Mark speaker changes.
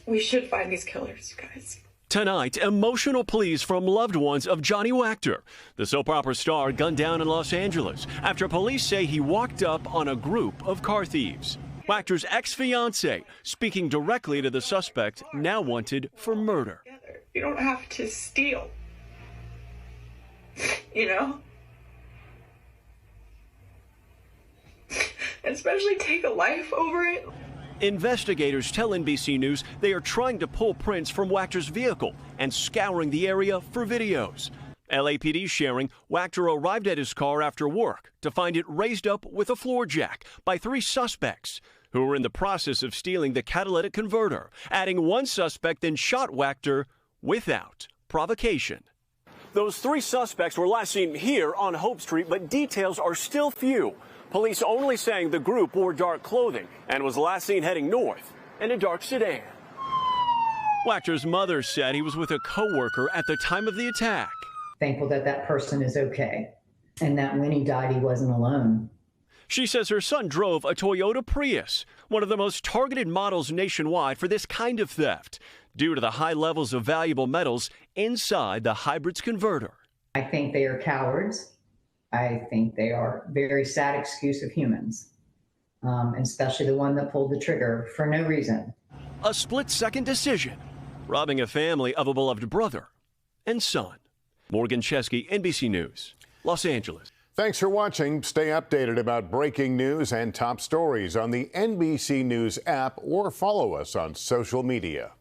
Speaker 1: We should find these killers, you guys.
Speaker 2: Tonight, emotional pleas from loved ones of Johnny Wactor. The soap opera star gunned down in Los Angeles after police say he walked up on a group of car thieves. Wactor's ex-fiancee speaking directly to the suspect, now wanted for murder.
Speaker 1: You don't have to steal, you know? Especially take a life over it.
Speaker 2: Investigators tell NBC News they are trying to pull prints from Wactor's vehicle and scouring the area for videos. LAPD sharing Wactor arrived at his car after work to find it raised up with a floor jack by 3 suspects who were in the process of stealing the catalytic converter, adding 1 suspect then shot Wactor without provocation. Those 3 suspects were last seen here on Hope Street, but details are still few. Police only saying the group wore dark clothing and was last seen heading north in a dark sedan. Wactor's mother said he was with a co-worker at the time of the attack.
Speaker 3: Thankful that that person is okay and that when he died, he wasn't alone.
Speaker 2: She says her son drove a Toyota Prius, one of the most targeted models nationwide for this kind of theft, due to the high levels of valuable metals inside the hybrid's converter.
Speaker 3: I think they are cowards. I think they are very sad excuse of humans, especially the one that pulled the trigger for no reason.
Speaker 2: A split-second decision, robbing a family of a beloved brother and son. Morgan Chesky, NBC News, Los Angeles.
Speaker 4: Thanks for watching. Stay updated about breaking news and top stories on the NBC News app or follow us on social media.